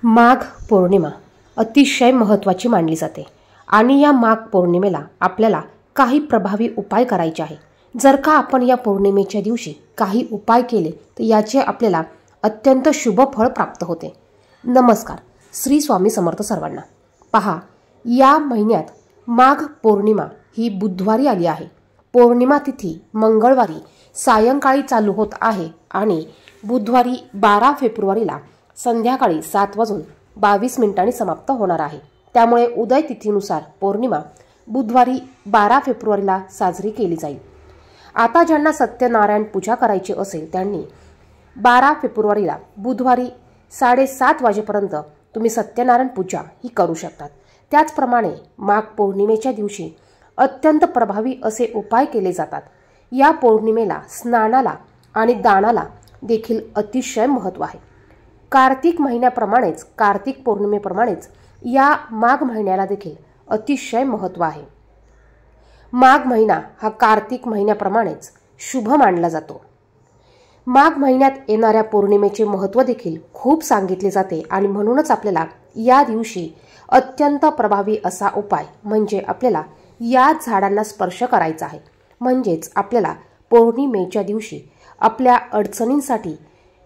माघ पौर्णिमा अतिशय महत्त्वाची मानली जाते आणि या माघ पौर्णिमेला आपल्याला काही प्रभावी उपाय करायचे आहे। जर का आपण या पौर्णिमेच्या दिवशी काही उपाय केले तर याचे आपल्याला अत्यंत शुभ फळ प्राप्त होते। नमस्कार, श्री स्वामी समर्थ सर्वांना। पहा, या महिन्यात माघ पौर्णिमा ही बुधवारी आली आहे। पौर्णिमा तिथी मंगळवारी सायंकाळी चालू होत आहे आणि बुधवारी 12 फेब्रुवारीला संध्याकाळी 7:22 समाप्त होणार आहे। त्यामुळे उदय तिथीनुसार पौर्णिमा बुधवारी 12 फेब्रुवारीला साजरी केली जाईल। आता ज्यांना सत्यनारायण पूजा करायची असेल त्यांनी 12 फेब्रुवारीला बुधवारी 7:30 वाजेपर्यंत तुम्ही सत्यनारायण पूजा ही करू शकतात। त्याचप्रमाणे माघ पौर्णिमेच्या दिवशी अत्यंत प्रभावी असे उपाय केले जातात। या पौर्णिमेला स्नानाला आणि दानाला देखील अतिशय महत्त्व आहे। कार्तिक महिन्याप्रमाणेच कार्तिक पौर्णिमेप्रमाणेच या माघ महिन्याला देखील अतिशय महत्त्व आहे। माघ महिना हा कार्तिक महिन्याप्रमाणेच शुभ मानला जातो। माघ महिन्यात येणाऱ्या पौर्णिमेचे महत्त्व देखील खूप सांगितले जाते आणि म्हणूनच आपल्याला या दिवशी अत्यंत प्रभावी असा उपाय म्हणजे आपल्याला या झाडांना स्पर्श करायचा आहे। म्हणजेच आपल्याला पौर्णिमेच्या दिवशी आपल्या अडचणींसाठी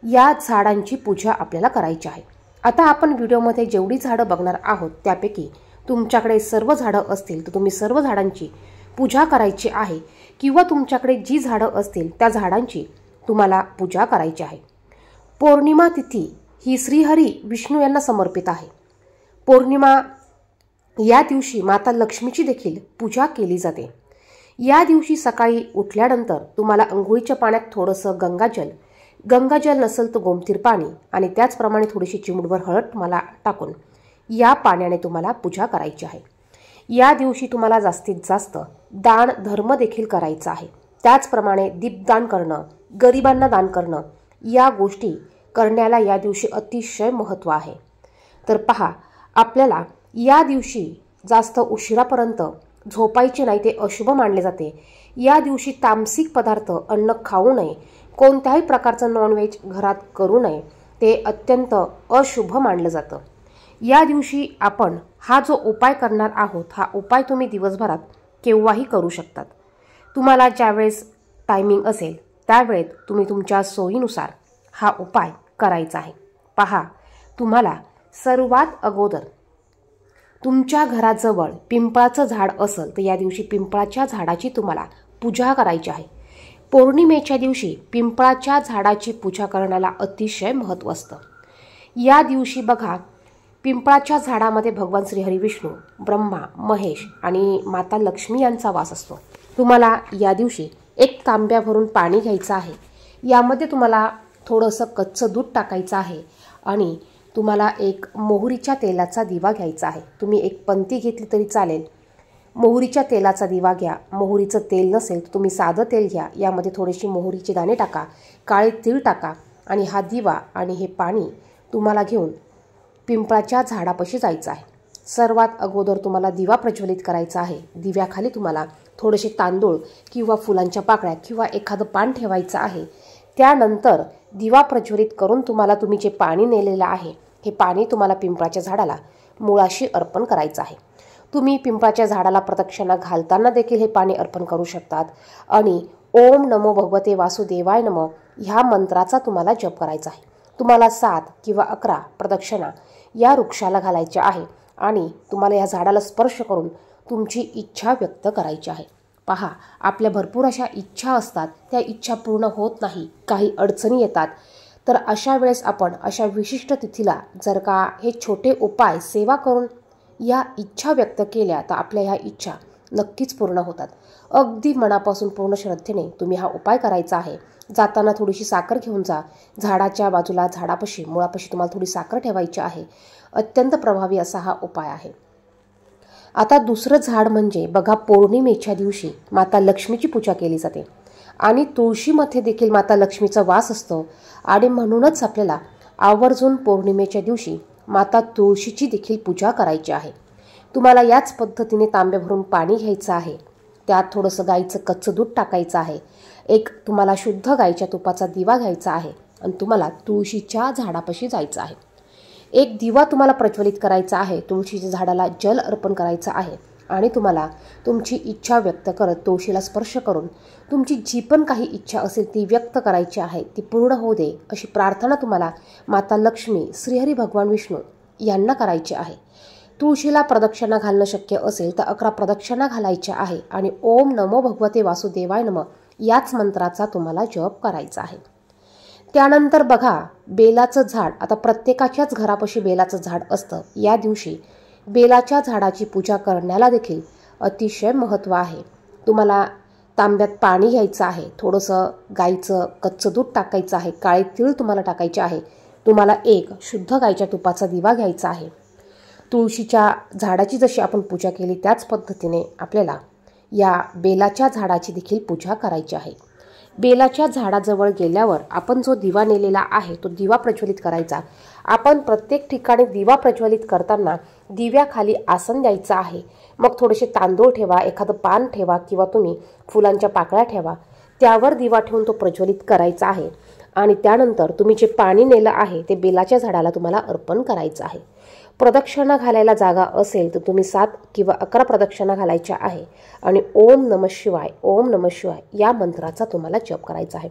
या झाडांची पूजा आपल्याला करायची आहे। आता आपण व्हिडिओमध्ये जेवढी झाडं बघणार आहोत त्यापैकी तुमच्याकडे सर्व झाडं असतील तर तुम्ही सर्व झाडांची पूजा करायची आहे किंवा तुमच्याकडे जी झाडं असतील त्या झाडांची तुम्हाला पूजा करायची आहे। पौर्णिमा तिथी ही श्रीहरी विष्णू यांना समर्पित आहे। पौर्णिमा या दिवशी माता लक्ष्मीची देखील पूजा केली जाते। या दिवशी सकाळी उठल्यानंतर तुम्हाला अंघोळीच्या पाण्यात थोडंसं गंगाजल नसेल तर गोमतीर पाणी आणि त्याचप्रमाणे थोडीशी चिमूटभर हळद तुम्हाला टाकून या पाण्याने तुम्हाला पूजा करायची आहे। या दिवशी तुम्हाला जास्तीत जास्त दान धर्म देखील करायचा आहे। त्याचप्रमाणे दीपदान करणं, गरिबांना दान करणं या गोष्टी करण्याला या दिवशी अतिशय महत्त्व आहे। तर पहा, आपल्याला या दिवशी जास्त उशिरापर्यंत झोपायचे नाही, ते अशुभ मानले जाते। या दिवशी तामसिक पदार्थ अन्न खाऊ नये, कोणत्याही प्रकारचं नॉनव्हेज घरात करू नये, ते अत्यंत अशुभ मानलं जातं। या दिवशी आपण हा जो उपाय करणार आहोत हा उपाय तुम्ही दिवसभरात केव्हाही करू शकतात। तुम्हाला ज्यावेळेस टायमिंग असेल त्यावेळेत तुम्ही तुमच्या सोयीनुसार हा उपाय करायचा आहे। पहा, तुम्हाला सर्वात अगोदर तुमच्या घराजवळ पिंपळाचं झाड असेल तर या दिवशी पिंपळाच्या झाडाची तुम्हाला पूजा करायची आहे। पौर्णिमेच्या दिवशी पिंपळाच्या झाडाची पूजा करण्याला अतिशय महत्त्व असतं। या दिवशी बघा, पिंपळाच्या झाडामध्ये भगवान श्रीहरी विष्णू, ब्रह्मा, महेश आणि माता लक्ष्मी यांचा वास असतो। तुम्हाला या दिवशी एक तांब्या भरून पाणी घ्यायचं आहे। यामध्ये तुम्हाला थोडंसं कच्चं दूध टाकायचं आहे आणि तुम्हाला एक मोहरीच्या तेलाचा दिवा घ्यायचा आहे। तुम्ही एक पंती घेतली तरी चालेल। मोहरीच्या तेलाचा दिवा घ्या। मोहरीचं तेल नसेल तर तुम्ही साधं तेल घ्या। यामध्ये थोडेसे मोहरीचे दाणे टाका, काळे तीळ टाका आणि हा दिवा आणि हे पाणी तुम्हाला घेऊन पिंपळाच्या झाडापाशी जायचं आहे। सर्वात अगोदर तुम्हाला दिवा प्रज्वलित करायचा आहे। दिव्याखाली तुम्हाला थोडेसे तांदूळ किंवा फुलांच्या पाकळ्या किंवा एखादं पान ठेवायचं आहे। त्यानंतर दिवा प्रज्वलित करून तुम्हाला तुम्ही जे पाणी नेलेलं आहे हे पाणी तुम्हाला पिंपळाच्या झाडाला मुळाशी अर्पण करायचं आहे। तुम्ही पिंपळाच्या झाडाला प्रदक्षिणा घालताना देखील हे पाणी अर्पण करू शकतात आणि ओम नमो भगवते वासुदेवाय नमः ह्या मंत्राचा तुम्हाला जप करायचा आहे। तुम्हाला 7 किंवा 11 प्रदक्षिणा या वृक्षाला घालायच्या आहे आणि तुम्हाला या झाडाला स्पर्श करून तुमची इच्छा व्यक्त करायची आहे। पहा, आपल्या भरपूर अशा इच्छा असतात, त्या इच्छा पूर्ण होत नाही, काही अडचणी येतात। तर अशा वेळेस आपण अशा विशिष्ट तिथीला जर का हे छोटे उपाय सेवा करून या इच्छा व्यक्त केल्या तर आपल्या ह्या इच्छा नक्कीच पूर्ण होतात। अगदी मनापासून पूर्ण श्रद्धेने तुम्ही हा उपाय करायचा आहे। जाताना थोडीशी साखर घेऊन जा। झाडाच्या बाजूला झाडापाशी मुळापाशी तुम्हाला थोडी साखर ठेवायची आहे। अत्यंत प्रभावी असा हा उपाय आहे। आता दुसरं झाड म्हणजे बघा, पौर्णिमेच्या दिवशी माता लक्ष्मीची पूजा केली जाते आणि तुळशीमध्ये देखील माता लक्ष्मीचा वास असतो आणि म्हणूनच आपल्याला आवर्जून पौर्णिमेच्या दिवशी माता तुळशीची देखील पूजा करायची आहे। तुम्हाला याच पद्धतीने तांब्या भरून पाणी घ्यायचं आहे। त्यात थोडंसं गाईचं कच्चं दूध टाकायचं आहे। एक तुम्हाला शुद्ध गाईच्या तुपाचा दिवा घ्यायचा आहे आणि तुम्हाला तुळशीच्या झाडापाशी जायचं आहे। एक दिवा तुम्हाला प्रज्वलित करायचा आहे, तुळशीच्या झाडाला जल अर्पण करायचं आहे आणि तुम्हाला तुमची इच्छा व्यक्त करत तुळशीला स्पर्श करून तुमची जी पण काही इच्छा असेल ती व्यक्त करायची आहे, ती पूर्ण होऊ दे अशी प्रार्थना तुम्हाला माता लक्ष्मी, श्रीहरी भगवान विष्णू यांना करायची आहे। तुळशीला प्रदक्षिणा घालणं शक्य असेल तर 11 प्रदक्षिणा घालायच्या आहे आणि ओम नमो भगवते वासुदेवाय नमः याच मंत्राचा तुम्हाला जप करायचा आहे। त्यानंतर बघा, बेलाचं झाड, आता प्रत्येकाच्याच घरापाशी बेलाचं झाड असतं। या दिवशी बेलाच्या झाडाची पूजा करण्याला देखील अतिशय महत्त्व आहे। तुम्हाला तांब्यात पाणी घ्यायचं आहे, थोडंसं गाईचं कच्चं दूध टाकायचं आहे, काळे तीळ तुम्हाला टाकायचे आहे, तुम्हाला एक शुद्ध गाईच्या तुपाचा दिवा घ्यायचा आहे। तुळशीच्या झाडाची जशी आपण पूजा केली त्याच पद्धतीने आपल्याला या बेलाच्या झाडाची देखील पूजा करायची आहे। बेलाच्या झाडाजवळ गेल्यावर आपण जो दिवा नेलेला आहे तो दिवा प्रज्वलित करायचा। आपण प्रत्येक ठिकाणी दिवा प्रज्वलित करताना दिव्याखाली आसन द्यायचं आहे। मग थोडेसे तांदूळ ठेवा, एखादं पान ठेवा किंवा तुम्ही फुलांच्या पाकळ्या ठेवा, त्यावर दिवा ठेवून तो प्रज्वलित करायचा आहे आणि त्यानंतर तुम्ही जे पाणी नेलं आहे ते बेलाच्या झाडाला तुम्हाला अर्पण करायचं आहे। प्रदक्षिणा घालायला जागा असेल तर तुम्ही 7 किंवा 11 प्रदक्षिणा घालायच्या आहे आणि ओम नमः शिवाय, ओम नमः शिवाय या मंत्राचा तुम्हाला जप करायचा आहे।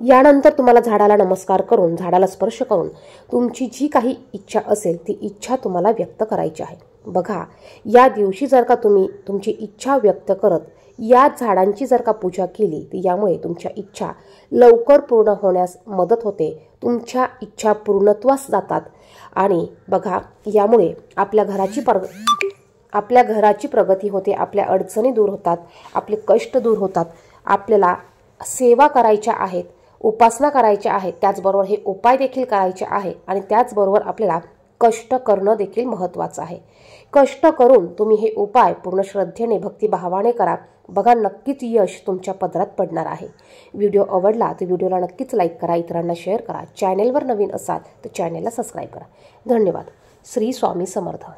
यानंतर तुम्हाला झाडाला नमस्कार करून, झाडाला स्पर्श करून तुमची जी काही इच्छा असेल ती इच्छा तुम्हाला व्यक्त करायची आहे। बघा, या दिवशी जर का तुम्ही तुमची इच्छा व्यक्त करत या झाडांची जर का पूजा केली तर यामुळे तुमच्या इच्छा लवकर पूर्ण होण्यास मदत होते, तुमच्या इच्छा पूर्णत्वास जातात आणि बघा, यामुळे आपल्या घराची प्रगती होते, आपल्या अडचणी दूर होतात, आपले कष्ट दूर होतात। आपल्याला सेवा करायच्या आहेत, उपासना करायच्या आहेत, त्याचबरोबर हे उपाय देखील करायचे आहे आणि त्याचबरोबर आपल्याला कष्ट करणं देखील महत्त्वाचं आहे। कष्ट करून तुम्ही हे उपाय पूर्ण श्रद्धेने, भक्तिभावाने करा, बघा नक्कीच यश तुमच्या पदरात पडणार आहे। व्हिडिओ आवडला तर व्हिडिओला नक्कीच लाईक करा, इतरांना शेअर करा, चॅनेलवर नवीन असाल तर चॅनेलला सबस्क्राईब करा। धन्यवाद। श्री स्वामी समर्थ।